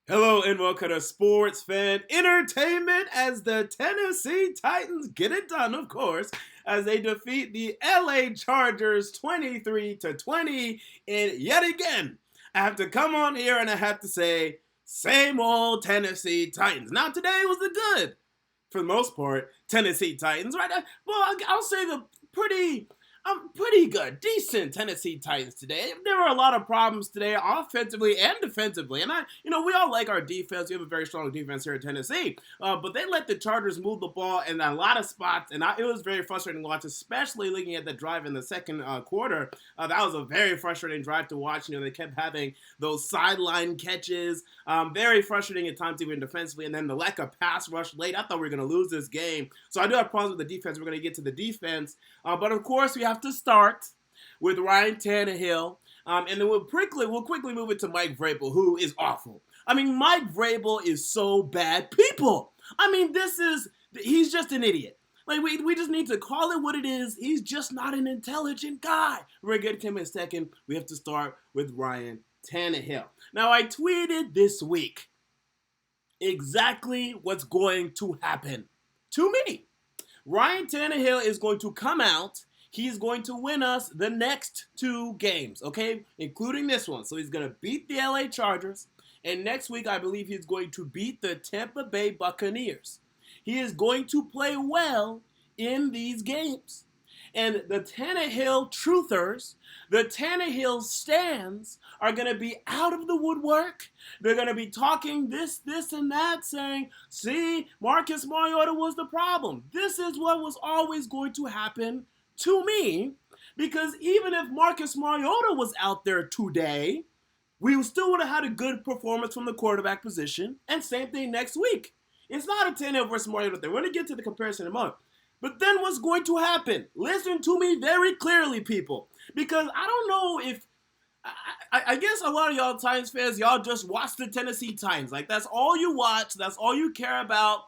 Hello and welcome to Sports Fan Entertainment as the Tennessee Titans get it done, of course, as they defeat the LA Chargers 23-20. And yet again, I have to come on here and I have to say, same old Tennessee Titans. Now, today was the good, for the most part, Tennessee Titans, right? Well, I'll say the pretty good, decent Tennessee Titans today. There were a lot of problems today, offensively and defensively. And we all like our defense. We have a very strong defense here in Tennessee. But they let the Chargers move the ball in a lot of spots, and it was very frustrating to watch, especially looking at the drive in the second quarter. That was a very frustrating drive to watch. They kept having those sideline catches. Very frustrating at times, even defensively. And then the lack of pass rush late. I thought we were going to lose this game. So I do have problems with the defense. We're going to get to the defense. But of course, we have to start with Ryan Tannehill. And then we'll quickly move it to Mike Vrabel, who is awful. Mike Vrabel is so bad. People, he's just an idiot. We just need to call it what it is. He's just not an intelligent guy. We're going to get to him in a second. We have to start with Ryan Tannehill. Now, I tweeted this week exactly what's going to happen to me. Ryan Tannehill is going to come out. He's going to win us the next two games, okay? Including this one. So he's going to beat the LA Chargers. And next week, I believe he's going to beat the Tampa Bay Buccaneers. He is going to play well in these games. And the Tannehill truthers, the Tannehill stands are going to be out of the woodwork. They're going to be talking this, and that, saying, see, Marcus Mariota was the problem. This is what was always going to happen to me, because even if Marcus Mariota was out there today, we still would have had a good performance from the quarterback position, and same thing next week. It's not a Tannehill versus Mariota thing. We're going to get to the comparison in a moment. But then what's going to happen? Listen to me very clearly, people. Because I don't know if, I guess a lot of y'all Titans fans, y'all just watch the Tennessee Titans. That's all you watch. That's all you care about.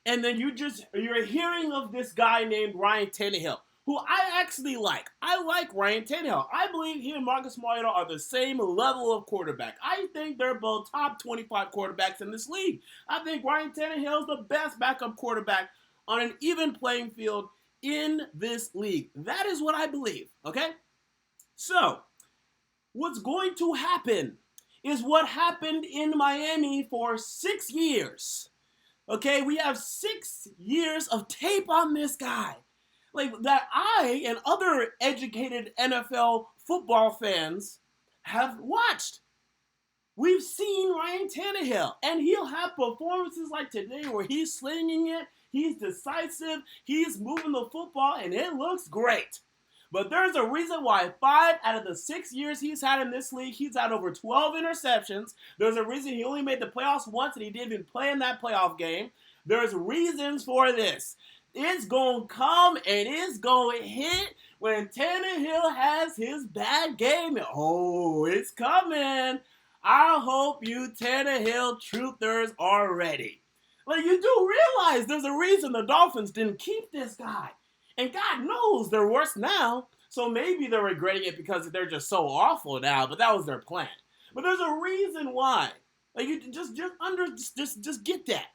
And then you're hearing of this guy named Ryan Tannehill, who I actually like. I like Ryan Tannehill. I believe he and Marcus Mariota are the same level of quarterback. I think they're both top 25 quarterbacks in this league. I think Ryan Tannehill is the best backup quarterback on an even playing field in this league. That is what I believe, okay? So, what's going to happen is what happened in Miami for 6 years. Okay, we have 6 years of tape on this guy. That I and other educated NFL football fans have watched. We've seen Ryan Tannehill, and he'll have performances like today where he's slinging it, he's decisive, he's moving the football, and it looks great. But there's a reason why 5 out of the 6 years he's had in this league, he's had over 12 interceptions. There's a reason he only made the playoffs once, and he didn't even play in that playoff game. There's reasons for this. It's going to come and it's going to hit when Tannehill has his bad game. Oh, it's coming. I hope you Tannehill truthers are ready. You do realize there's a reason the Dolphins didn't keep this guy. And God knows they're worse now. So maybe they're regretting it because they're just so awful now. But that was their plan. But there's a reason why. You just get that.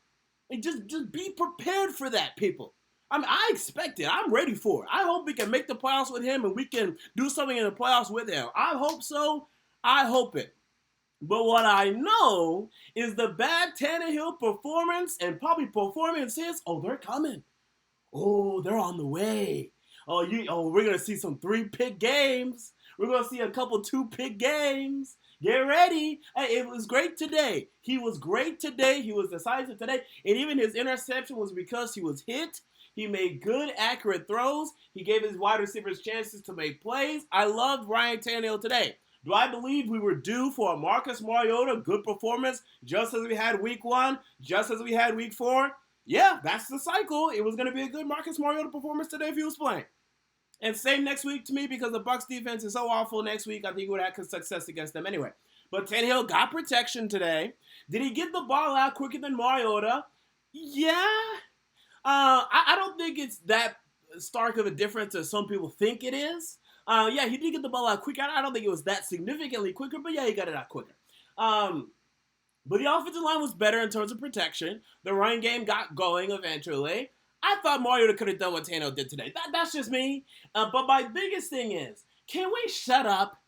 Just be prepared for that, people. I expect it. I'm ready for it. I hope we can make the playoffs with him and we can do something in the playoffs with him. I hope so. I hope it. But what I know is the bad Tannehill performance and probably performances, they're coming. Oh, they're on the way. We're going to see some 3-pick games. We're going to see a couple 2-pick games. Get ready. Hey, it was great today. He was great today. He was decisive today. And even his interception was because he was hit. He made good, accurate throws. He gave his wide receivers chances to make plays. I loved Ryan Tannehill today. Do I believe we were due for a Marcus Mariota good performance just as we had week 1, just as we had week 4? Yeah, that's the cycle. It was going to be a good Marcus Mariota performance today if he was playing. And same next week to me because the Bucs defense is so awful next week. I think we would have had success against them anyway. But Tannehill got protection today. Did he get the ball out quicker than Mariota? Yeah. I don't think it's that stark of a difference as some people think it is. Yeah, he did get the ball out quicker. I don't think it was that significantly quicker, but yeah, he got it out quicker. But the offensive line was better in terms of protection. The running game got going eventually. I thought Mariota could have done what Tannehill did today. That's just me. But my biggest thing is, can we shut up?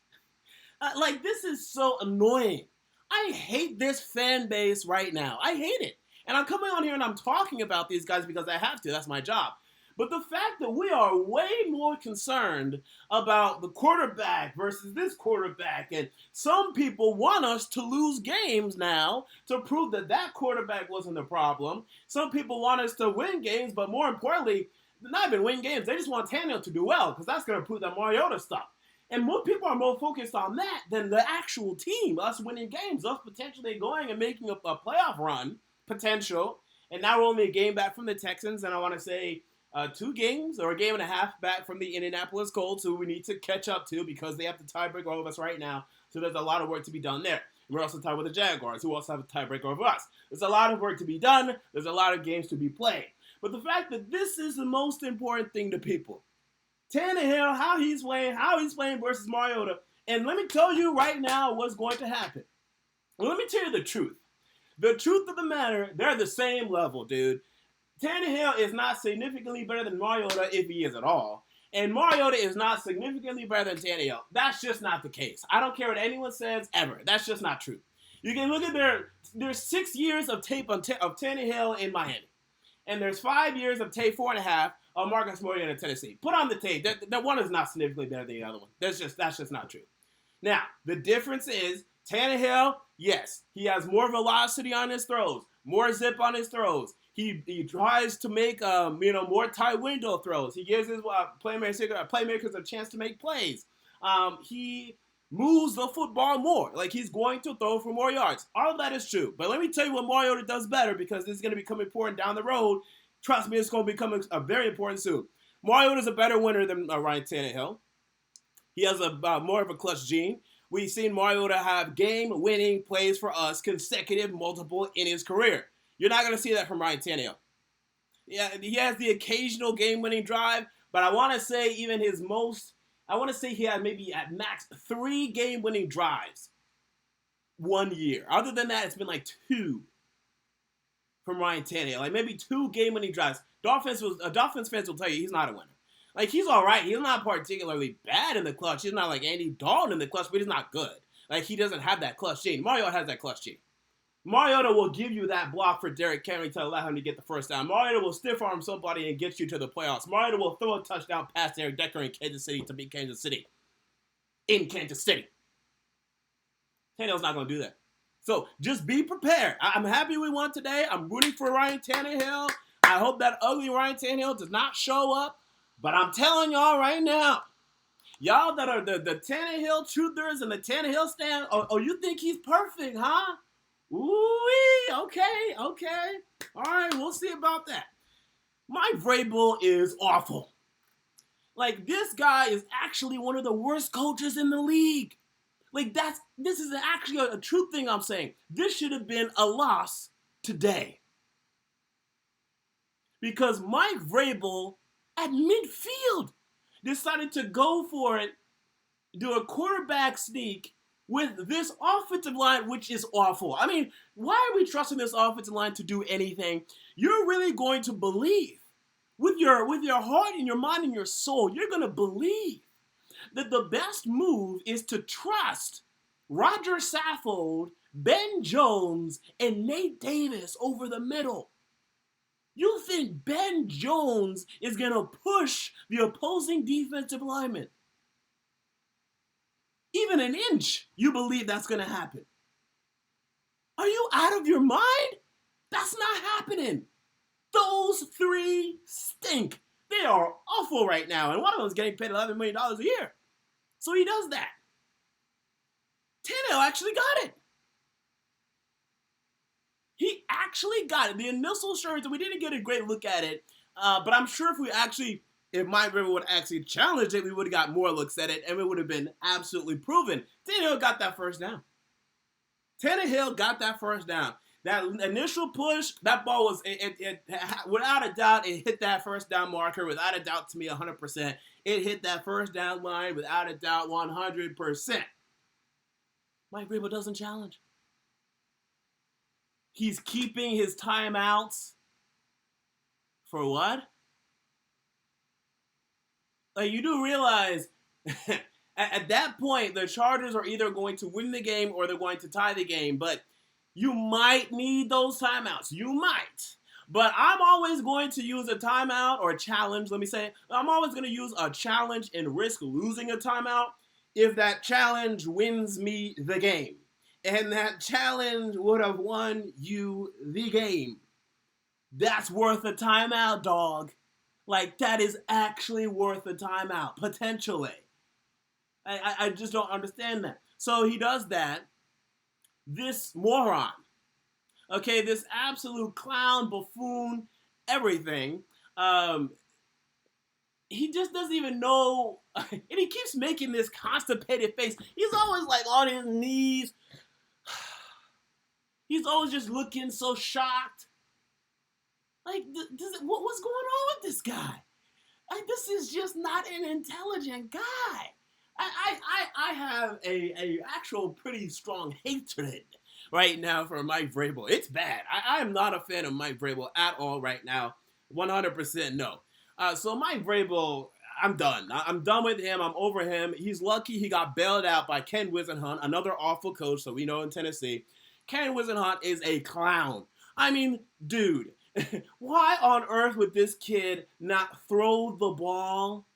This is so annoying. I hate this fan base right now. I hate it. And I'm coming on here and I'm talking about these guys because I have to. That's my job. But the fact that we are way more concerned about the quarterback versus this quarterback, and some people want us to lose games now to prove that that quarterback wasn't the problem. Some people want us to win games, but more importantly, not even win games. They just want Tannehill to do well because that's going to prove that Mariota stuff. And more people are more focused on that than the actual team, us winning games, us potentially going and making a playoff run potential. And now we're only a game back from the Texans, and I want to say 2 games or a game and a half back from the Indianapolis Colts, who we need to catch up to because they have the tiebreaker over us right now. So there's a lot of work to be done there. We're also tied with the Jaguars, who also have a tiebreaker over us. There's a lot of work to be done. There's a lot of games to be played. But the fact that this is the most important thing to people, Tannehill, how he's playing versus Mariota, and let me tell you right now what's going to happen. Well, let me tell you the truth. The truth of the matter, they're the same level, dude. Tannehill is not significantly better than Mariota if he is at all. And Mariota is not significantly better than Tannehill. That's just not the case. I don't care what anyone says ever. That's just not true. You can look at there's 6 years of tape of Tannehill in Miami. And there's 5 years of tape, 4.5, of Marcus Mariota in Tennessee. Put on the tape. That one is not significantly better than the other one. That's just not true. Now, the difference is Tannehill, yes, he has more velocity on his throws, more zip on his throws. He tries to make more tight window throws. He gives his playmakers a chance to make plays. He moves the football more. Like, he's going to throw for more yards. All of that is true. But let me tell you what Mariota does better, because this is going to become important down the road. Trust me, it's going to become very important soon. Mariota is a better winner than Ryan Tannehill. He has more of a clutch gene. We've seen Mariota have game-winning plays for us, consecutive, multiple in his career. You're not going to see that from Ryan Tannehill. Yeah, he has the occasional game-winning drive, but I want to say he had maybe at max 3 game-winning drives 1 year. Other than that, it's been like 2 from Ryan Tannehill. Like maybe 2 game-winning drives. Dolphins fans will tell you he's not a winner. Like, he's all right. He's not particularly bad in the clutch. He's not like Andy Dalton in the clutch, but he's not good. Like, he doesn't have that clutch gene. Mariota has that clutch gene. Mariota will give you that block for Derrick Henry to allow him to get the first down. Mariota will stiff arm somebody and get you to the playoffs. Mariota will throw a touchdown pass to Eric Decker in Kansas City to beat Kansas City. In Kansas City. Tannehill's not going to do that. So just be prepared. I'm happy we won today. I'm rooting for Ryan Tannehill. I hope that ugly Ryan Tannehill does not show up. But I'm telling y'all right now, y'all that are the Tannehill truthers and the Tannehill stand, oh, you think he's perfect, huh? Ooh, okay. All right, we'll see about that. Mike Vrabel is awful. Like, this guy is actually one of the worst coaches in the league. Like, this is actually a true thing I'm saying. This should have been a loss today. Because Mike Vrabel, at midfield, decided to go for it, do a quarterback sneak with this offensive line, which is awful. I mean, why are we trusting this offensive line to do anything? You're really going to believe, with your heart and your mind and your soul, you're going to believe that the best move is to trust Roger Saffold, Ben Jones, and Nate Davis over the middle. You think Ben Jones is going to push the opposing defensive lineman even an inch? You believe that's going to happen? Are you out of your mind? That's not happening. Those 3 stink. They are awful right now, and one of them is getting paid $11 million a year. So he does that. Tannehill actually got it. He actually got it. The initial assurance, we didn't get a great look at it, but I'm sure if Mike Vrabel would actually challenge it, we would have got more looks at it, and it would have been absolutely proven. Tannehill got that first down. That initial push, that ball was, without a doubt, it hit that first down marker. Without a doubt, to me, 100%. It hit that first down line without a doubt, 100%. Mike Vrabel doesn't challenge. He's keeping his timeouts for what? Like, you do realize at that point, the Chargers are either going to win the game or they're going to tie the game, but you might need those timeouts. You might. But I'm always going to use a timeout or a challenge, let me say. I'm always going to use a challenge and risk losing a timeout if that challenge wins me the game. And that challenge would have won you the game. That's worth a timeout, dog. Like, that is actually worth a timeout, potentially. I just don't understand that. So he does that. This moron, okay, this absolute clown, buffoon, everything, he just doesn't even know, and he keeps making this constipated face. He's always like on his knees. He's always just looking so shocked. Like, what's going on with this guy? Like, this is just not an intelligent guy. I have a actual pretty strong hatred right now for Mike Vrabel. It's bad. I am not a fan of Mike Vrabel at all right now. 100% no. So Mike Vrabel, I'm done. I'm done with him. I'm over him. He's lucky he got bailed out by Ken Whisenhunt, another awful coach that we know in Tennessee. Ken Whisenhunt is a clown. I mean, dude, why on earth would this kid not throw the ball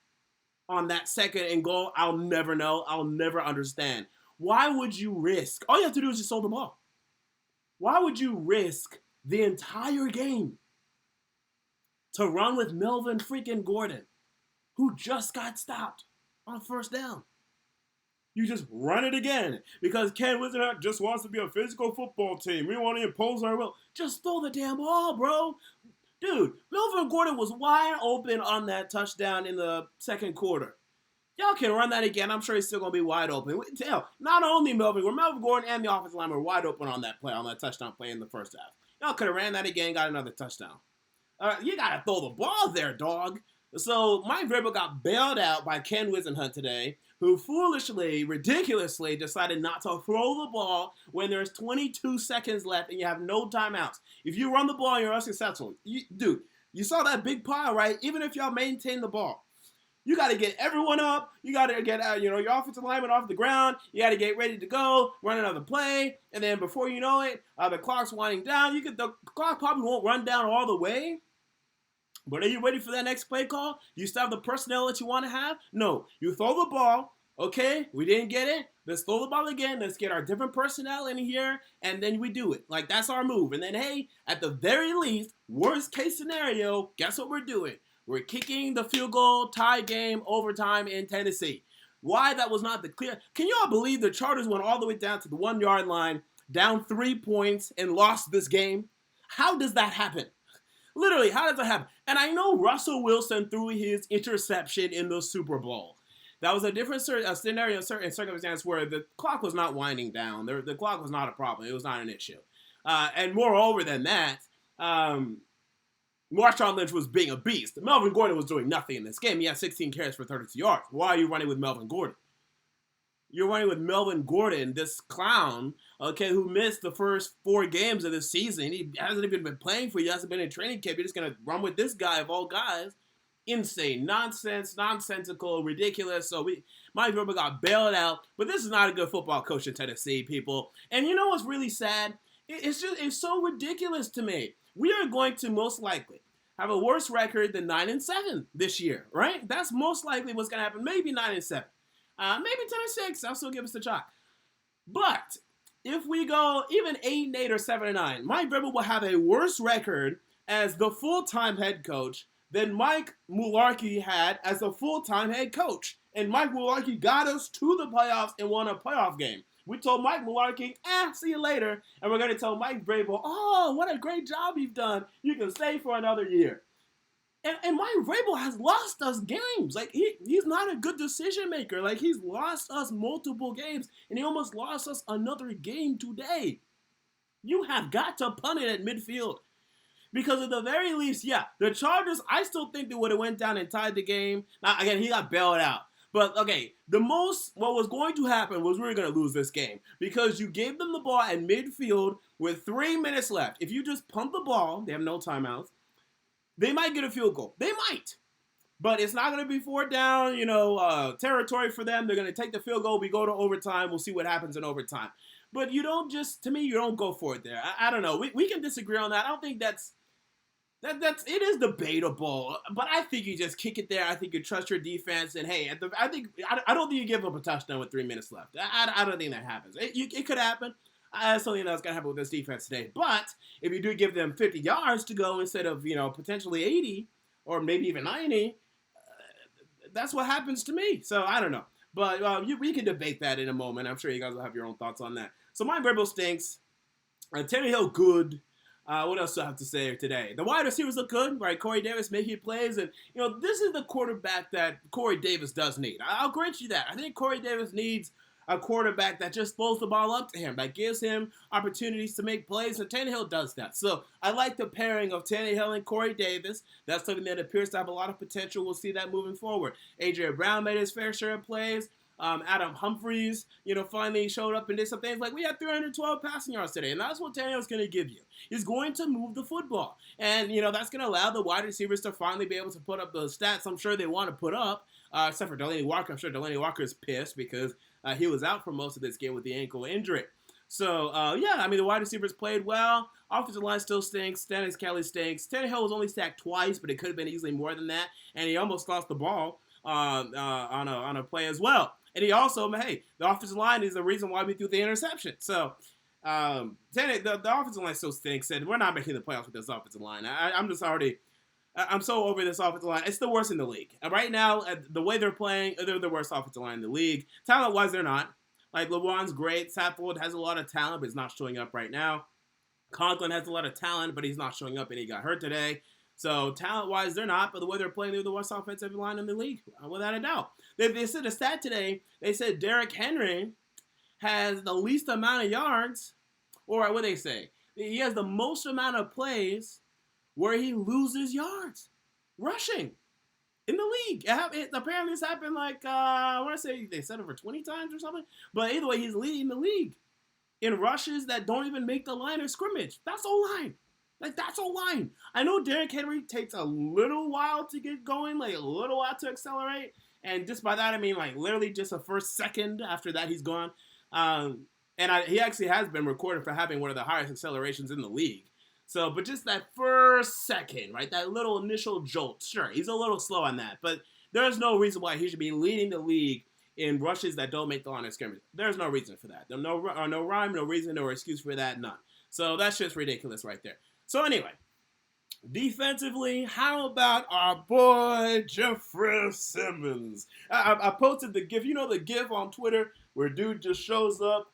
on that second and goal? I'll never know. I'll never understand. Why would you risk? All you have to do is just hold the ball. Why would you risk the entire game to run with Melvin freaking Gordon, who just got stopped on first down? You just run it again because Ken Whisenhunt just wants to be a physical football team. We want to impose our will. Just throw the damn ball, bro. Dude, Melvin Gordon was wide open on that touchdown in the second quarter. Y'all can run that again. I'm sure he's still going to be wide open. Hell, not only Melvin Gordon and the offensive line were wide open on that play, on that touchdown play in the first half. Y'all could have ran that again, got another touchdown. You got to throw the ball there, dog. So Mike Vrabel got bailed out by Ken Whisenhunt today, who foolishly, ridiculously decided not to throw the ball when there's 22 seconds left and you have no timeouts. If you run the ball and you're unsuccessful, dude, you saw that big pile, right? Even if y'all maintain the ball, you got to get everyone up. You got to get your offensive lineman off the ground. You got to get ready to go, run another play, and then before you know it, the clock's winding down. The clock probably won't run down all the way. But are you ready for that next play call? Do you still have the personnel that you want to have? No. You throw the ball. Okay, we didn't get it. Let's throw the ball again. Let's get our different personnel in here, and then we do it. Like, that's our move. And then, hey, at the very least, worst case scenario, guess what we're doing? We're kicking the field goal, tie game, overtime in Tennessee. Why that was not the clear. Can you all believe the Chargers went all the way down to the 1 yard line, down 3 points, and lost this game? How does that happen? Literally, how does that happen? And I know Russell Wilson threw his interception in the Super Bowl. That was a different scenario and circumstance where the clock was not winding down. The clock was not a problem. It was not an issue. And moreover than that, Marshawn Lynch was being a beast. Melvin Gordon was doing nothing in this game. He had 16 carries for 32 yards. Why are you running with Melvin Gordon? You're running with Melvin Gordon, this clown, okay, who missed the first 4 games of this season. He hasn't even been playing for you. He hasn't been in training camp. You're just going to run with this guy of all guys. Insane. Nonsense. Nonsensical. Ridiculous. So Mike Vrabel got bailed out. But this is not a good football coach in Tennessee, people. And you know what's really sad? It's so ridiculous to me. We are going to most likely have a worse record than 9-7 this year, right? That's most likely what's going to happen. Maybe 9-7. Maybe 10-6. I'll still give us a shot. But if we go even 8-8 or 7-9, Mike Vrabel will have a worse record as the full-time head coach than Mike Mularkey had as a full-time head coach. And Mike Mularkey got us to the playoffs and won a playoff game. We told Mike Mularkey, see you later. And we're going to tell Mike Vrabel, oh, what a great job you've done. You can stay for another year. And Mike Vrabel has lost us games. Like, he's not a good decision maker. Like, he's lost us multiple games. And he almost lost us another game today. You have got to punt it at midfield. Because at the very least, yeah, the Chargers, I still think they would have went down and tied the game. Now, again, he got bailed out. But okay, what was going to happen was we were going to lose this game because you gave them the ball at midfield with 3 minutes left. If you just pump the ball, they have no timeouts. They might get a field goal. They might. But it's not going to be 4th down, territory for them. They're going to take the field goal. We go to overtime. We'll see what happens in overtime. But you don't just, to me, you don't go for it there. I don't know. We can disagree on that. I don't think that's it is debatable. But I think you just kick it there. I think you trust your defense. And hey, I don't think you give up a touchdown with 3 minutes left. I don't think that happens. It could happen. That's something that's going to happen with this defense today. But if you do give them 50 yards to go instead of, potentially 80 or maybe even 90, that's what happens to me. So I don't know. But we can debate that in a moment. I'm sure you guys will have your own thoughts on that. So my Vrabel stinks. Tannehill good. What else do I have to say today? The wide receivers look good, right? Corey Davis making plays. And, this is the quarterback that Corey Davis does need. I'll grant you that. I think Corey Davis needs a quarterback that just throws the ball up to him, that gives him opportunities to make plays, and Tannehill does that. So I like the pairing of Tannehill and Corey Davis. That's something that appears to have a lot of potential. We'll see that moving forward. A.J. Brown made his fair share of plays. Adam Humphries, finally showed up and did some things. Like, we had 312 passing yards today, and that's what Tannehill's going to give you. He's going to move the football. And, that's going to allow the wide receivers to finally be able to put up the stats I'm sure they want to put up, except for Delaney Walker. I'm sure Delaney Walker is pissed because he was out for most of this game with the ankle injury. So, the wide receivers played well. Offensive line still stinks. Dennis Kelly stinks. Tannehill was only sacked twice, but it could have been easily more than that. And he almost lost the ball on a play as well. And he also, the offensive line is the reason why we threw the interception. So, the offensive line still stinks, and we're not making the playoffs with this offensive line. I'm so over this offensive line. It's the worst in the league. And right now, the way they're playing, they're the worst offensive line in the league. Talent-wise, they're not. Like, LeBron's great. Saffold has a lot of talent, but he's not showing up right now. Conklin has a lot of talent, but he's not showing up, and he got hurt today. So, talent-wise, they're not, but the way they're playing, they're the worst offensive line in the league, without a doubt. They said a stat today. They said Derrick Henry has the least amount of yards, or what they say? He has the most amount of plays where he loses yards rushing in the league. Apparently, it's happened I want to say they said it for 20 times or something. But either way, he's leading the league in rushes that don't even make the line of scrimmage. That's O-line. That's O-line. I know Derrick Henry takes a little while to get going, a little while to accelerate. And just by that, I mean, literally just a first second after that, he's gone. He actually has been recorded for having one of the highest accelerations in the league. So, but just that first second, right, that little initial jolt, sure, he's a little slow on that. But there's no reason why he should be leading the league in rushes that don't make the line of scrimmage. There's no reason for that. No rhyme, no reason, no excuse for that, none. So that's just ridiculous right there. So anyway, defensively, how about our boy Jeffrey Simmons? I posted the GIF. You know the GIF on Twitter where dude just shows up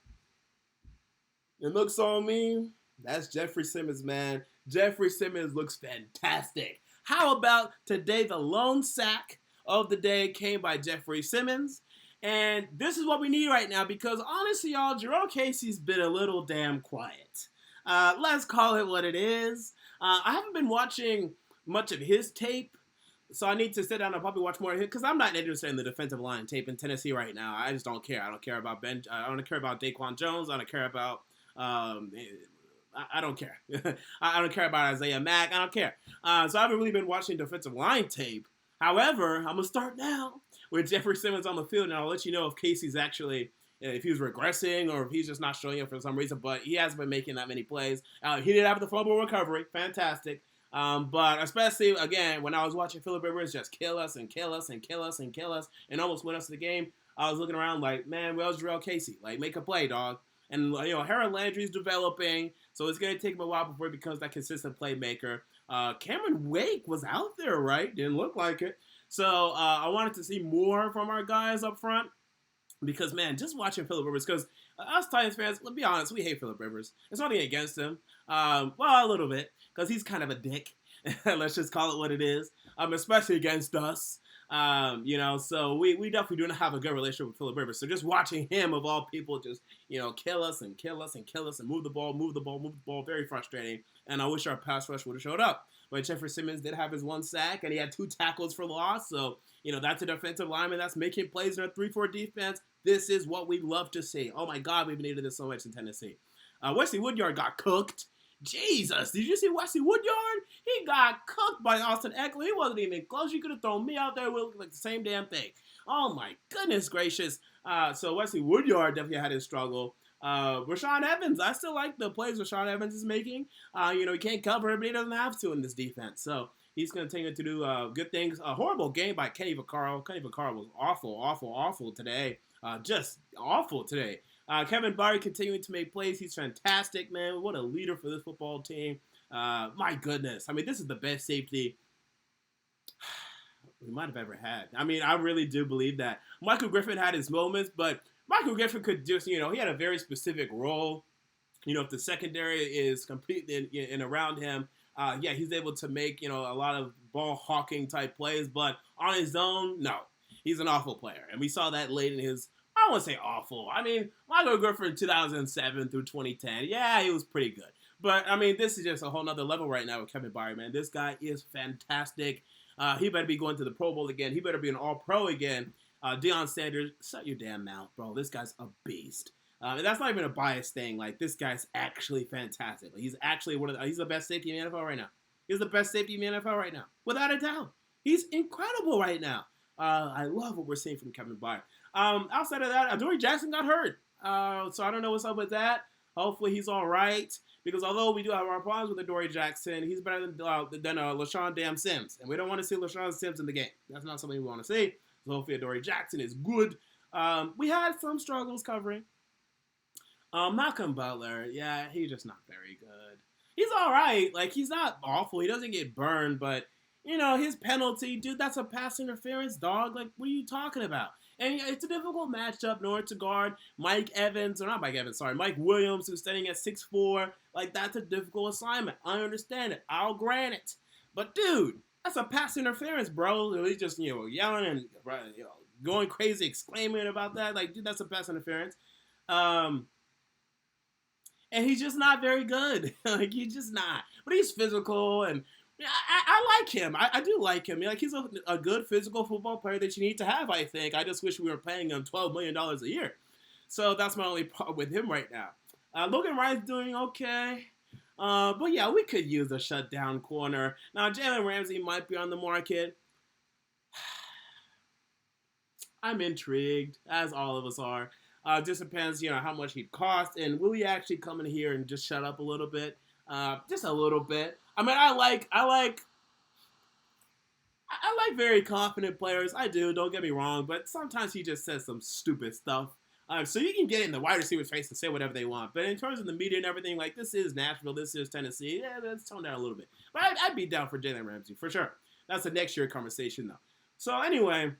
and looks on me? That's Jeffrey Simmons, man. Jeffrey Simmons looks fantastic. How about today? The lone sack of the day came by Jeffrey Simmons. And this is what we need right now because honestly, y'all, Jerome Casey's been a little damn quiet. Let's call it what it is. I haven't been watching much of his tape, so I need to sit down and probably watch more of it because I'm not interested in the defensive line tape in Tennessee right now. I just don't care. I don't care about I don't care about Daquan Jones. I don't care about I don't care. I don't care about Isaiah Mack. I don't care. So I haven't really been watching defensive line tape. However, I'm going to start now with Jeffrey Simmons on the field, and I'll let you know if Casey's actually, if he was regressing or if he's just not showing up for some reason, but he hasn't been making that many plays. He did have the fumble recovery. Fantastic. But especially, again, when I was watching Phillip Rivers just kill us and kill us and kill us and kill us and almost win us the game, I was looking around like, man, where's Jarrell Casey? Make a play, dog. And, Harold Landry's developing, so it's going to take him a while before he becomes that consistent playmaker. Cameron Wake was out there, right? Didn't look like it. So I wanted to see more from our guys up front because, man, just watching Phillip Rivers, because us Titans fans, let's be honest, we hate Phillip Rivers. It's nothing against him. Well, a little bit, because he's kind of a dick. Let's just call it what it is, especially against us. So we definitely do not have a good relationship with Phillip Rivers. So just watching him, of all people, just, kill us and kill us and kill us and move the ball, very frustrating. And I wish our pass rush would have showed up. But Jeffrey Simmons did have his 1 sack, and he had 2 tackles for loss. So, that's a defensive lineman that's making plays in a 3-4 defense. This is what we love to see. Oh, my God, we've needed this so much in Tennessee. Wesley Woodyard got cooked. Jesus, did you see Wesley Woodyard? He got cooked by Austin Eckler. He wasn't even close. You could have thrown me out there with like the same damn thing. Oh, my goodness gracious. So Wesley Woodyard definitely had his struggle. Rashaan Evans, I still like the plays Rashaan Evans is making. He can't cover it, but he doesn't have to in this defense. So he's going to continue to do good things. A horrible game by Kenny Vaccaro. Kenny Vaccaro was awful today. Just awful today. Kevin Byard continuing to make plays. He's fantastic, man. What a leader for this football team. My goodness. I mean, this is the best safety we might have ever had. I mean, I really do believe that. Michael Griffin had his moments, but Michael Griffin could just, he had a very specific role. If the secondary is completely in around him, he's able to make, a lot of ball hawking type plays, but on his own, no. He's an awful player. And we saw that late in his, I don't want to say awful. I mean, Michael Griffin 2007 through 2010, he was pretty good. But, I mean, this is just a whole nother level right now with Kevin Byard, man. This guy is fantastic. He better be going to the Pro Bowl again. He better be an All-Pro again. Deion Sanders, shut your damn mouth, bro. This guy's a beast. And that's not even a biased thing. Like, this guy's actually fantastic. Like, he's actually he's the best safety in the NFL right now. He's the best safety in the NFL right now. Without a doubt. He's incredible right now. I love what we're seeing from Kevin Byard. Outside of that, Adoree Jackson got hurt. So I don't know what's up with that. Hopefully he's all right. Because although we do have our problems with Adoree Jackson, he's better than LaShawn damn Sims. And we don't want to see LaShawn Sims in the game. That's not something we want to see. So hopefully Adoree Jackson is good. We had some struggles covering. Malcolm Butler, he's just not very good. He's all right. Like, he's not awful. He doesn't get burned, but, his penalty, dude, that's a pass interference, dog. Like, what are you talking about? And it's a difficult matchup in order to guard Mike Williams, who's standing at 6'4". Like, that's a difficult assignment. I understand it. I'll grant it. But, dude, that's a pass interference, bro. He's just, yelling and, going crazy, exclaiming about that. Like, dude, that's a pass interference. And he's just not very good. Like, he's just not. But he's physical, and I like him. I do like him. Like, he's a good physical football player that you need to have, I think. I just wish we were paying him $12 million a year. So that's my only problem with him right now. Logan Ryan's doing okay. But, we could use a shutdown corner. Now, Jalen Ramsey might be on the market. I'm intrigued, as all of us are. Just depends, how much he'd cost, and will he actually come in here and just shut up a little bit? Just a little bit. I mean, I like very confident players. I do, don't get me wrong, but sometimes he just says some stupid stuff. So you can get in the wide receiver's face and say whatever they want, but in terms of the media and everything, like, this is Nashville, this is Tennessee, let's tone down a little bit. But I'd be down for Jalen Ramsey, for sure. That's a next year conversation, though. So anyway,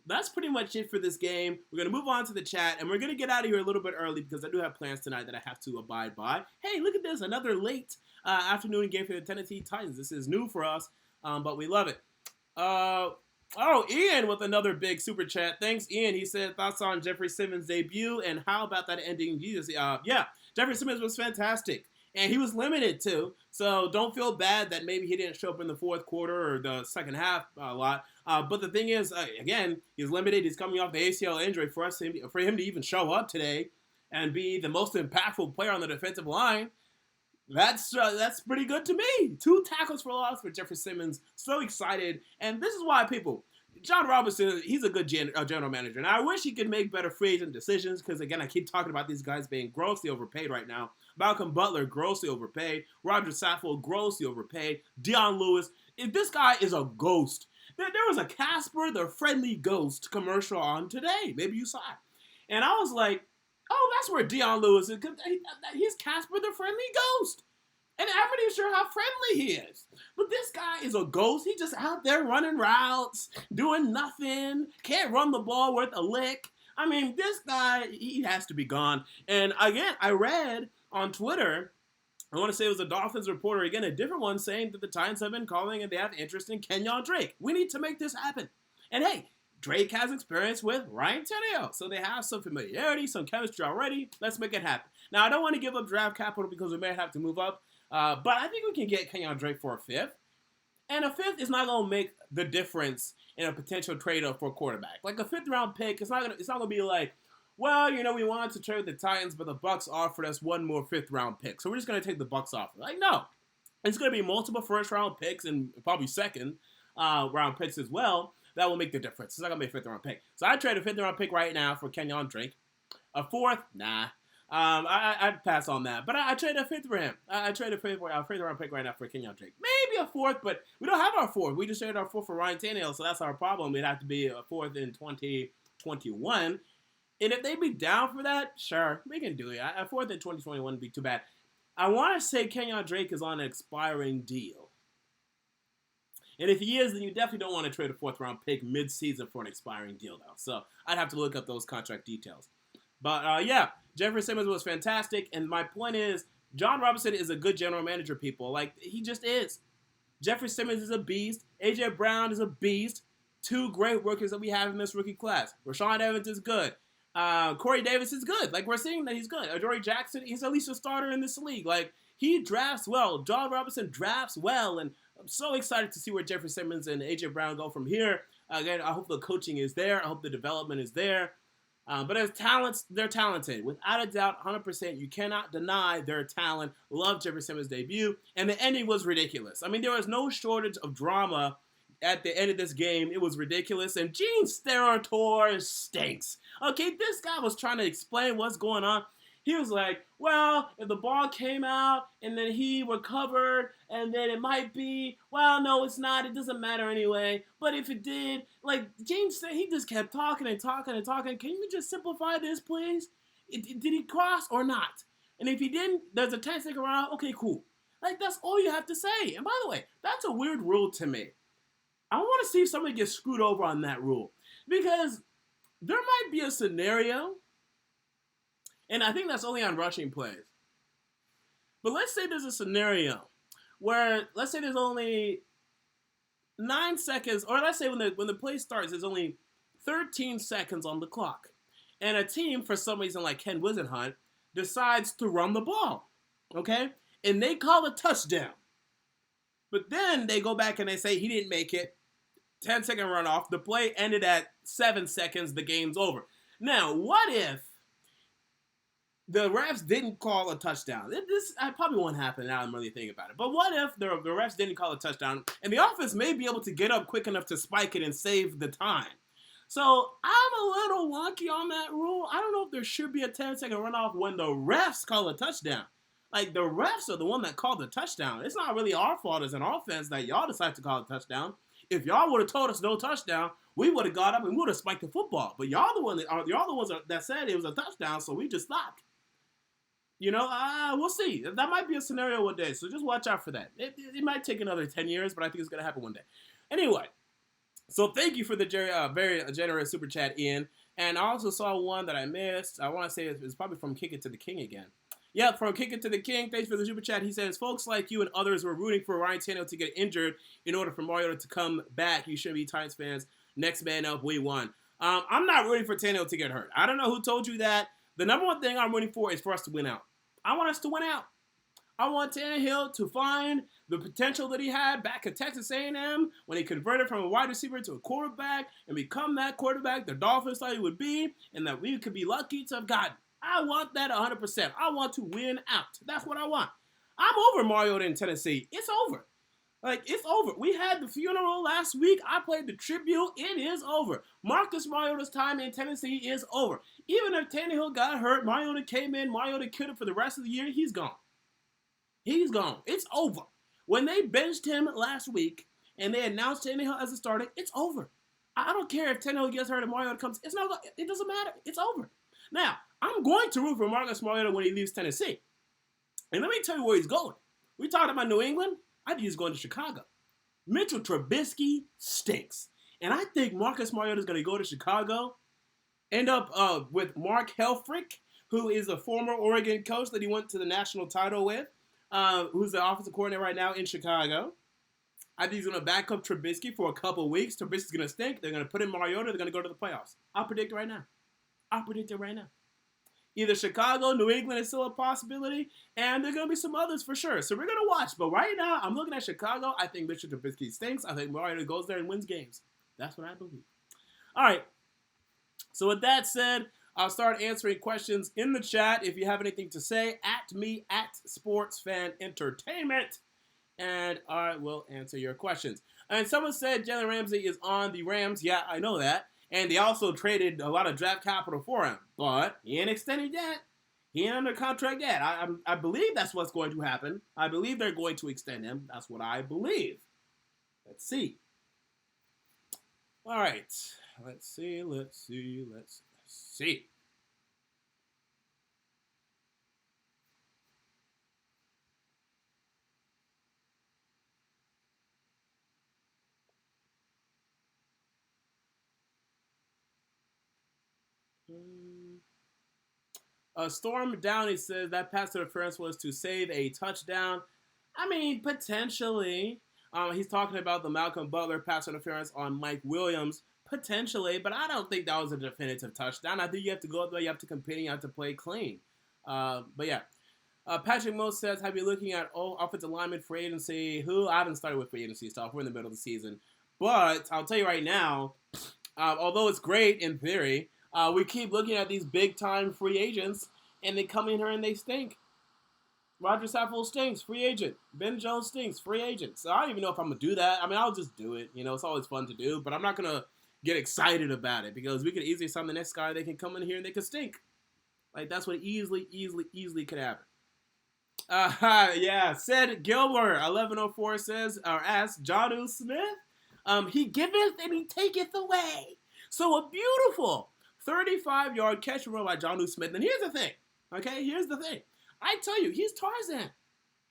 that's pretty much it for this game. We're going to move on to the chat, and we're going to get out of here a little bit early because I do have plans tonight that I have to abide by. Hey, look at this. Another late afternoon game for the Tennessee Titans. This is new for us, but we love it. Ian with another big super chat. Thanks, Ian. He said, thoughts on Jeffrey Simmons' debut, and how about that ending? Jesus. Jeffrey Simmons was fantastic. And he was limited, too. So don't feel bad that maybe he didn't show up in the fourth quarter or the second half a lot. But the thing is, again, he's limited. He's coming off the ACL injury. For him to even show up today and be the most impactful player on the defensive line, that's pretty good to me. 2 tackles for loss for Jeffrey Simmons. So excited. And this is why John Robinson, he's a good general manager. And I wish he could make better free agent decisions because, again, I keep talking about these guys being grossly overpaid right now. Malcolm Butler, grossly overpaid. Roger Saffold, grossly overpaid. Dion Lewis. This guy is a ghost. There was a Casper the Friendly Ghost commercial on today. Maybe you saw it. And I was like, oh, that's where Dion Lewis is. He's Casper the Friendly Ghost. And I'm not even sure how friendly he is. But this guy is a ghost. He's just out there running routes, doing nothing. Can't run the ball worth a lick. I mean, this guy, he has to be gone. And again, I read on Twitter, I want to say it was a Dolphins reporter, again, a different one, saying that the Titans have been calling and they have interest in Kenyon Drake. We need to make this happen. And hey, Drake has experience with Ryan Tannehill. So they have some familiarity, some chemistry already. Let's make it happen. Now, I don't want to give up draft capital because we may have to move up. But I think we can get Kenyon Drake for a 5th. And a fifth is not gonna make the difference in a potential trade-up for a quarterback. Like a fifth-round pick, it's not gonna be like, well, we wanted to trade with the Titans, but the Bucks offered us one more fifth-round pick, so we're just gonna take the Bucks offer. Like, no, it's gonna be multiple first-round picks and probably second round picks as well. That will make the difference. It's not gonna be a fifth-round pick. So I trade a fifth-round pick right now for Kenyon Drake. A fourth, nah. I'd pass on that. But I traded a fifth for him. I traded a fifth round pick right now for Kenyon Drake. Maybe a fourth, but we don't have our fourth. We just traded our fourth for Ryan Tannehill, so that's our problem. It'd have to be a fourth in 2021. And if they'd be down for that, sure, we can do it. A fourth in 2021 wouldn't be too bad. I want to say Kenyon Drake is on an expiring deal. And if he is, then you definitely don't want to trade a fourth round pick mid-season for an expiring deal, though. So I'd have to look up those contract details. But yeah, Jeffrey Simmons was fantastic, and my point is, John Robinson is a good general manager, people. Like, he just is. Jeffrey Simmons is a beast. A.J. Brown is a beast. Two great rookies that we have in this rookie class. Rashaan Evans is good. Corey Davis is good. Like, we're seeing that he's good. Adoree Jackson, he's at least a starter in this league. Like, he drafts well. John Robinson drafts well, and I'm so excited to see where Jeffrey Simmons and A.J. Brown go from here. Again, I hope the coaching is there. I hope the development is there. But as talents, they're talented. Without a doubt, 100%, you cannot deny their talent. Love Jeffrey Simmons' debut. And the ending was ridiculous. I mean, there was no shortage of drama at the end of this game. It was ridiculous. And Gene Steratore stinks. Okay, this guy was trying to explain what's going on. He was like, well, if the ball came out and then he recovered and then it might be, well, no, it's not. It doesn't matter anyway. But if it did, like James said, he just kept talking and talking and talking. Can you just simplify this, please? Did he cross or not? And if he didn't, there's a 10-second round. Okay, cool. Like, that's all you have to say. And by the way, that's a weird rule to me. I want to see if somebody gets screwed over on that rule. Because there might be a scenario, and I think that's only on rushing plays. But let's say there's a scenario where, let's say there's only 9 seconds, or let's say when the play starts, there's only 13 seconds on the clock. And a team, for some reason, like Ken Wisenhunt, decides to run the ball. Okay? And they call a touchdown. But then they go back and they say he didn't make it. 10-second runoff. The play ended at 7 seconds. The game's over. Now, what if the refs didn't call a touchdown? This probably won't happen now I'm really thinking about it. But what if the refs didn't call a touchdown and the offense may be able to get up quick enough to spike it and save the time? So I'm a little wonky on that rule. I don't know if there should be a 10-second runoff when the refs call a touchdown. Like, the refs are the one that called the touchdown. It's not really our fault as an offense that y'all decided to call a touchdown. If y'all would have told us no touchdown, we would have got up and we would have spiked the football. But y'all the ones that said it was a touchdown, so we just stopped. We'll see. That might be a scenario one day, so just watch out for that. It might take another 10 years, but I think it's going to happen one day. Anyway, so thank you for the very generous super chat, Ian. And I also saw one that I missed. I want to say it's probably from Kick It to the King again. Yep, from Kick It to the King. Thanks for the super chat. He says, folks like you and others were rooting for Ryan Tannehill to get injured in order for Mariota to come back. You shouldn't be Titans fans. Next man up, we won. I'm not rooting for Tannehill to get hurt. I don't know who told you that. The number one thing I'm rooting for is for us to win out. I want us to win out. I want Tannehill to find the potential that he had back at Texas A&M when he converted from a wide receiver to a quarterback and become that quarterback the Dolphins thought he would be and that we could be lucky to have gotten. I want that 100%. I want to win out. That's what I want. I'm over Mariota in Tennessee. It's over. Like, it's over. We had the funeral last week. I played the tribute. It is over. Marcus Mariota's time in Tennessee is over. Even if Tannehill got hurt, Mariota came in, Mariota killed him for the rest of the year, he's gone. He's gone. It's over. When they benched him last week and they announced Tannehill as a starter, it's over. I don't care if Tannehill gets hurt and Mariota comes. It doesn't matter. It's over. Now, I'm going to root for Marcus Mariota when he leaves Tennessee. And let me tell you where he's going. We talked about New England. I think he's going to Chicago. Mitchell Trubisky stinks. And I think Marcus Mariota is going to go to Chicago, end up with Mark Helfrich, who is a former Oregon coach that he went to the national title with, who's the offensive coordinator right now in Chicago. I think he's going to back up Trubisky for a couple of weeks. Trubisky's going to stink. They're going to put in Mariota. They're going to go to the playoffs. I'll predict it right now. Either Chicago, New England is still a possibility, and there are going to be some others for sure. So we're going to watch. But right now, I'm looking at Chicago. I think Mitchell Trubisky stinks. I think Mariota goes there and wins games. That's what I believe. All right. So with that said, I'll start answering questions in the chat. If you have anything to say, at me, at SportsFanEntertainment, and I will answer your questions. And someone said Jalen Ramsey is on the Rams. Yeah, I know that. And they also traded a lot of draft capital for him. But he ain't extended yet. He ain't under contract yet. I believe that's what's going to happen. I believe they're going to extend him. That's what I believe. Let's see. All right. Let's see. Storm Downey says that pass interference was to save a touchdown. I mean, potentially. He's talking about the Malcolm Butler pass interference on Mike Williams. Potentially, but I don't think that was a definitive touchdown. I think you have to go up there, you have to compete, you have to play clean. But yeah. Patrick Moe says, have you looking at offensive lineman free agency? Who? I haven't started with free agency stuff. We're in the middle of the season. But I'll tell you right now, although it's great in theory, we keep looking at these big-time free agents, and they come in here and they stink. Roger Saffold stinks, free agent. Ben Jones stinks, free agent. So I don't even know if I'm going to do that. I mean, I'll just do it. You know, it's always fun to do, but I'm not going to get excited about it because we could easily sign the next guy. They can come in here and they can stink. Like, that's what easily could happen. Yeah, said Gilbert, 1104 says, or asks, Jonnu Smith, he giveth and he taketh away. So a beautiful 35-yard catch and run by Jonnu Smith. And here's the thing, okay? Here's the thing. I tell you, he's Tarzan.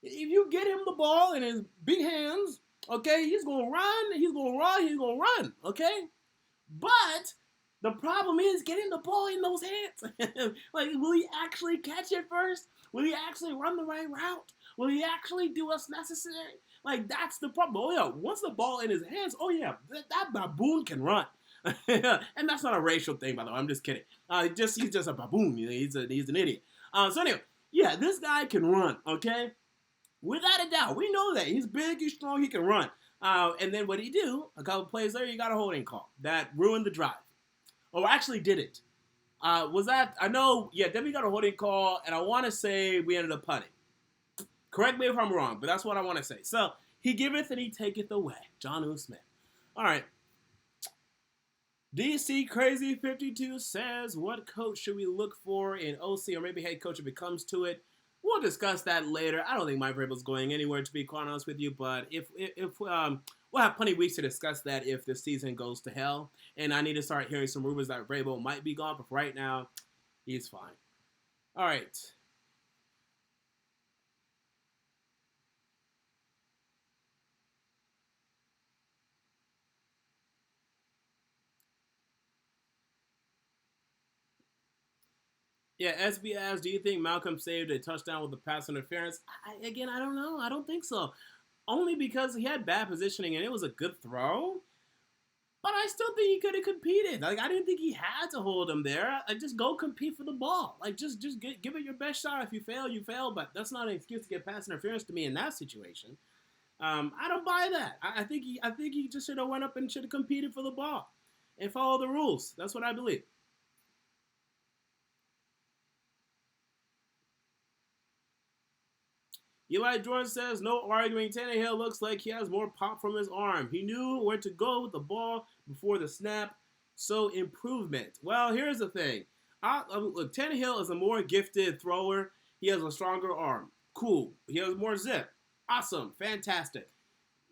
If you get him the ball in his big hands, okay, he's going to run, okay? But the problem is getting the ball in those hands. Like, will he actually catch it first? Will he actually run the right route? Will he actually do what's necessary? Like, that's the problem. Oh, yeah, once the ball in his hands, oh, yeah, that baboon can run. And that's not a racial thing, by the way. I'm just kidding. He's just a baboon. You know, he's an idiot. So anyway, yeah, this guy can run, okay? Without a doubt. We know that. He's big, he's strong, he can run. And then what did he do? A couple plays later, he got a holding call. That ruined the drive. Or actually did it. Was that, I know, yeah, then we got a holding call, and I want to say we ended up punting. Correct me if I'm wrong, but that's what I want to say. So, he giveth and he taketh away. Jonnu Smith. All right. DC Crazy 52 says, what coach should we look for in OC or maybe head coach if it comes to it? We'll discuss that later. I don't think Mike Vrabel's going anywhere, to be quite honest with you, but if we'll have plenty of weeks to discuss that if the season goes to hell, and I need to start hearing some rumors that Vrabel might be gone, but right now, he's fine. All right. Yeah, SB asks, do you think Malcolm saved a touchdown with the pass interference? I don't know. I don't think so. Only because he had bad positioning and it was a good throw. But I still think he could have competed. Like, I didn't think he had to hold him there. Just go compete for the ball. Like, just give it your best shot. If you fail, you fail. But that's not an excuse to get pass interference to me in that situation. I don't buy that. I think he just should have went up and should have competed for the ball and follow the rules. That's what I believe. Eli Jordan says, no arguing. Tannehill looks like he has more pop from his arm. He knew where to go with the ball before the snap. So, improvement. Well, here's the thing. Look, Tannehill is a more gifted thrower. He has a stronger arm. Cool. He has more zip. Awesome. Fantastic.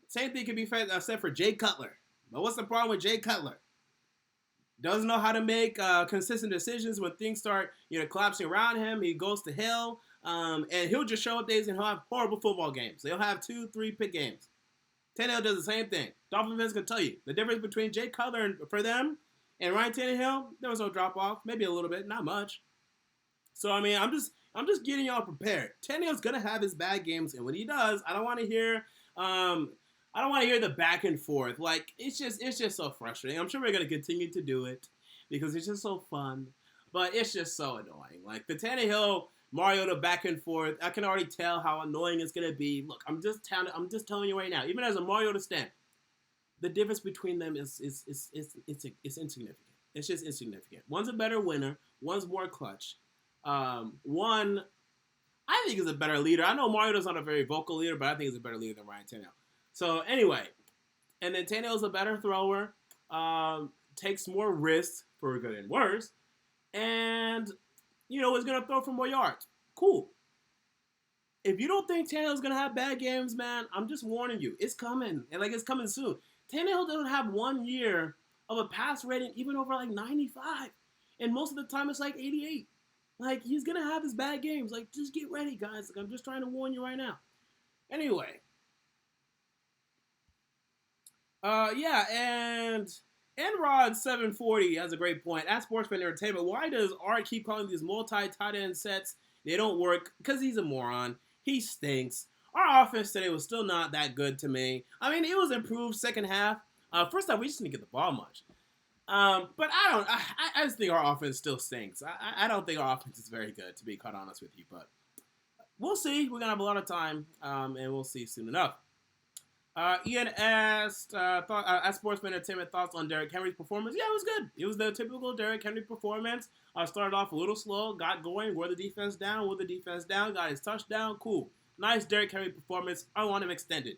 Same thing can be said for Jay Cutler. But what's the problem with Jay Cutler? Doesn't know how to make consistent decisions when things start, collapsing around him. He goes to hell. And he'll just show up days and he'll have horrible football games. They'll have 2-3 pick games. Tannehill does the same thing. Dolphin fans can tell you the difference between Jay Cutler for them and Ryan Tannehill. There was no drop off, maybe a little bit, not much. So I mean, I'm just getting y'all prepared. Tannehill's gonna have his bad games, and when he does, I don't want to hear the back and forth. Like it's just so frustrating. I'm sure we're gonna continue to do it because it's just so fun. But it's just so annoying. Like the Tannehill Mariota back and forth, I can already tell how annoying it's gonna be. Look, I'm just telling you right now. Even as a Mariota stan, the difference between them is insignificant. It's just insignificant. One's a better winner. One's more clutch. One, I think, is a better leader. I know Mariota's not a very vocal leader, but I think he's a better leader than Ryan Tannehill. So anyway, and then Tannehill's a better thrower. Takes more risks for good and worse, and is gonna throw for more yards. Cool. If you don't think Tannehill's gonna have bad games, man, I'm just warning you. It's coming, and it's coming soon. Tannehill doesn't have 1 year of a pass rating even over 95, and most of the time it's 88. He's gonna have his bad games. Just get ready, guys. I'm just trying to warn you right now. Anyway, yeah, and Enrod740 has a great point. At Sports Fan Entertainment, why does Art keep calling these multi-tight end sets? They don't work because he's a moron. He stinks. Our offense today was still not that good to me. I mean, it was improved second half. First half, we just didn't get the ball much. But I just think our offense still stinks. I don't think our offense is very good, to be quite honest with you. But we'll see. We're going to have a lot of time, and we'll see soon enough. Ian asked, at Sportsman Entertainment, thoughts on Derrick Henry's performance. Yeah, it was good. It was the typical Derrick Henry performance. Started off a little slow, got going, wore the defense down, got his touchdown. Cool. Nice Derrick Henry performance. I want him extended.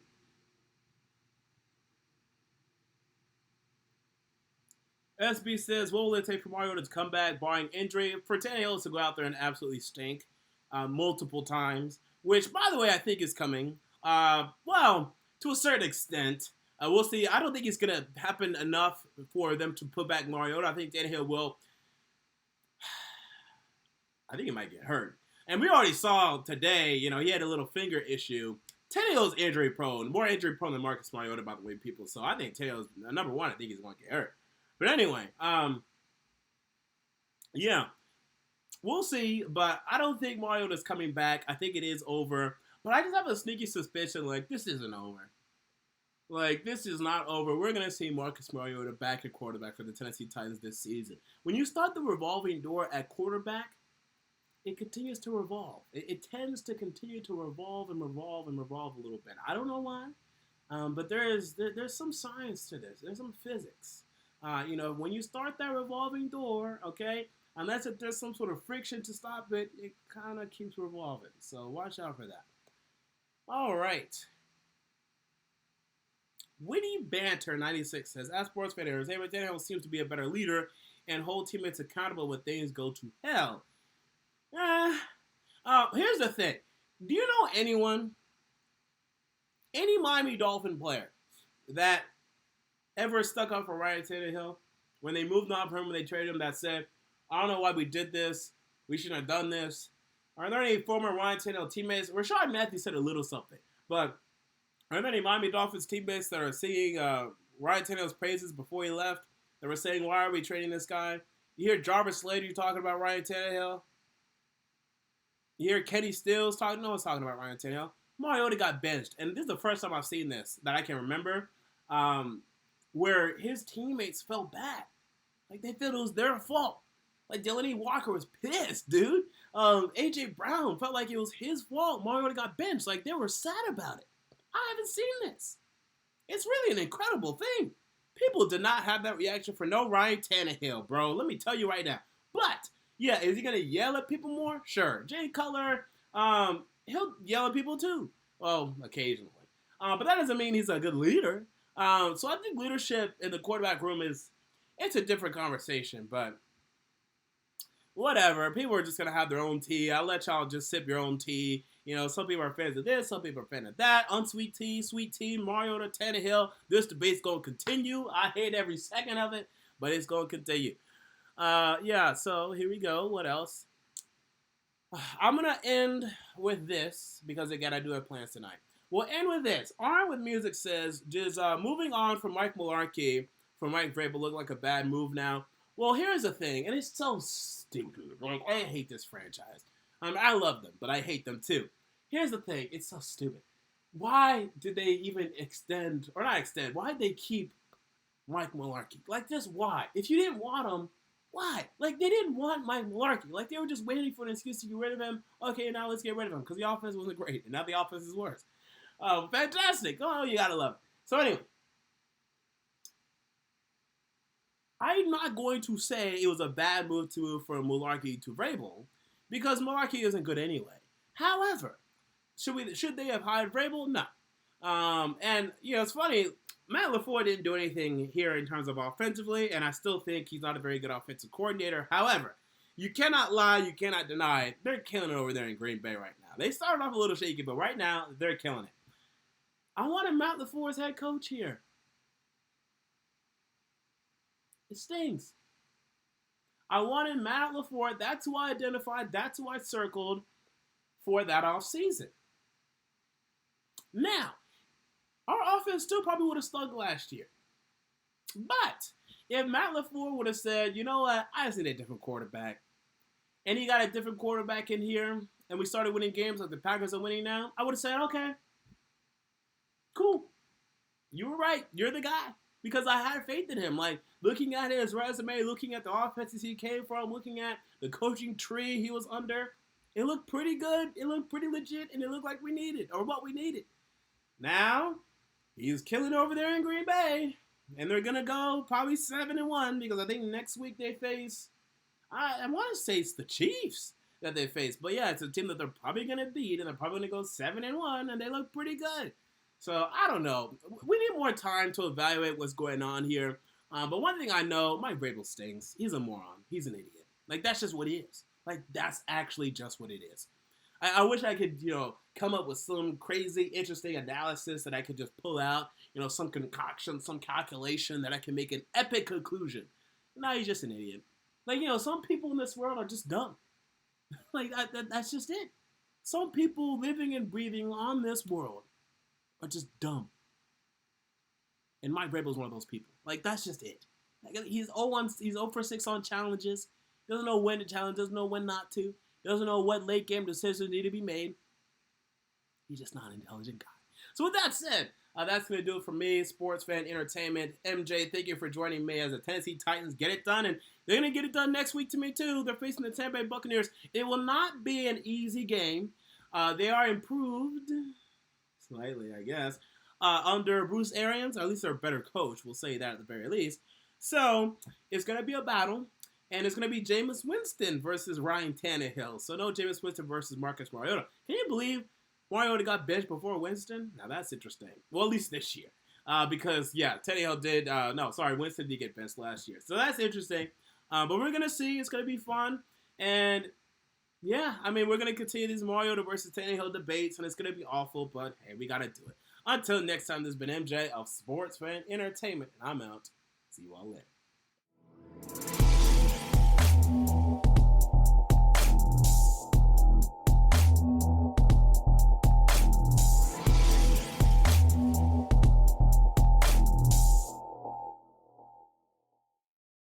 SB says, what will it take for Mariota to come back, barring injury? For Tannehill to go out there and absolutely stink multiple times, which, by the way, I think is coming. Well, to a certain extent. We'll see. I don't think it's going to happen enough for them to put back Mariota. I think Tannehill will. I think he might get hurt. And we already saw today, he had a little finger issue. Tannehill's injury prone. More injury prone than Marcus Mariota, by the way, people. So I think Tannehill's, number one, I think he's going to get hurt. But anyway, yeah. We'll see. But I don't think Mariota's coming back. I think it is over. But I just have a sneaky suspicion, this isn't over. This is not over. We're going to see Marcus Mariota back at quarterback for the Tennessee Titans this season. When you start the revolving door at quarterback, it continues to revolve. It tends to continue to revolve and revolve and revolve a little bit. I don't know why, but there's some science to this. There's some physics. When you start that revolving door, okay, unless if there's some sort of friction to stop it, it kind of keeps revolving. So watch out for that. All right. Witty Banter 96 says, as sports fan, David Tannehill seems to be a better leader and hold teammates accountable when things go to hell. Here's the thing. Do you know any Miami Dolphin player that ever stuck up for Ryan Tannehill when they moved on from him, when they traded him, that said, I don't know why we did this. We shouldn't have done this. Are there any former Ryan Tannehill teammates? Rashad Matthews said a little something. But are there any Miami Dolphins teammates that are singing Ryan Tannehill's praises before he left? That were saying, why are we trading this guy? You hear Jarvis Slater talking about Ryan Tannehill? You hear Kenny Stills talking? No one's talking about Ryan Tannehill. Mariota got benched. And this is the first time I've seen this that I can remember. Where his teammates felt bad. They felt it was their fault. Delaney Walker was pissed, dude. A.J. Brown felt like it was his fault. Mariota got benched. They were sad about it. I haven't seen this. It's really an incredible thing. People did not have that reaction for no Ryan Tannehill, bro. Let me tell you right now. But, yeah, is he going to yell at people more? Sure. Jay Cutler, he'll yell at people too. Well, occasionally. But that doesn't mean he's a good leader. So I think leadership in the quarterback room it's a different conversation, but whatever. People are just going to have their own tea. I'll let y'all just sip your own tea. Some people are fans of this, some people are fans of that. Unsweet tea, sweet tea, Mariota, Tannehill. This debate's going to continue. I hate every second of it, but it's going to continue. Yeah, so here we go. What else? I'm going to end with this because, again, I do have plans tonight. We'll end with this. Armed with Music says, does moving on from Mike Mularkey for Mike Vrabel look like a bad move now? Well, here's the thing, and it's so stupid. I hate this franchise. I love them, but I hate them too. Here's the thing, it's so stupid. Why did they even why did they keep Mike Mularkey? Just why? If you didn't want him, Why? Like, they didn't want Mike Mularkey. Like, they were just waiting for an excuse to get rid of him. Okay, now let's get rid of him because the offense wasn't great, and now the offense is worse. Oh, fantastic. Oh, you gotta love it. So anyway, I'm not going to say it was a bad move to move from Mularkey to Vrabel because Mularkey isn't good anyway. However, should they have hired Vrabel? No. And it's funny. Matt LaFleur didn't do anything here in terms of offensively, and I still think he's not a very good offensive coordinator. However, you cannot lie, you cannot deny it. They're killing it over there in Green Bay right now. They started off a little shaky, but right now they're killing it. I wanted Matt LaFleur as head coach here. It stings. I wanted Matt LaFleur. That's who I identified. That's who I circled for that offseason. Now, our offense still probably would have stunk last year. But if Matt LaFleur would have said, you know what, I just need a different quarterback, and he got a different quarterback in here, and we started winning games like the Packers are winning now, I would have said, okay, cool. You were right. You're the guy. Because I had faith in him. Like, looking at his resume, looking at the offenses he came from, looking at the coaching tree he was under, it looked pretty good. It looked pretty legit, and it looked like we needed, or what we needed. Now, he's killing over there in Green Bay, and they're going to go probably 7-1 because I think next week they face, I want to say it's the Chiefs that they face. But yeah, it's a team that they're probably going to beat, and they're probably going to go 7-1, and they look pretty good. So, I don't know. We need more time to evaluate what's going on here. But one thing I know, Mike Vrabel stings. He's a moron. He's an idiot. Like, that's just what he is. Like, that's actually just what it is. I wish I could, come up with some crazy, interesting analysis that I could just pull out, some concoction, some calculation that I can make an epic conclusion. No, he's just an idiot. Like, some people in this world are just dumb. Like, that's just it. Some people living and breathing on this world are just dumb. And Mike Vrabel's one of those people. Like, that's just it. Like, he's 0 for 6 on challenges. He doesn't know when to challenge, doesn't know when not to. He doesn't know what late game decisions need to be made. He's just not an intelligent guy. So with that said, that's going to do it for me, Sports Fan Entertainment. MJ, thank you for joining me as the Tennessee Titans get it done. And they're going to get it done next week to me, too. They're facing the Tampa Bay Buccaneers. It will not be an easy game. They are improved slightly, I guess, under Bruce Arians. Or at least they're a better coach. We'll say that at the very least. So it's going to be a battle. And it's going to be Jameis Winston versus Ryan Tannehill. So no Jameis Winston versus Marcus Mariota. Can you believe Mariota got benched before Winston? Now that's interesting. Well, at least this year. Because, Tannehill did, Winston did get benched last year. So that's interesting. But we're going to see. It's going to be fun. And, we're going to continue these Mariota versus Tannehill debates. And it's going to be awful. But, hey, we got to do it. Until next time, this has been MJ of Sports Fan Entertainment. And I'm out. See you all later.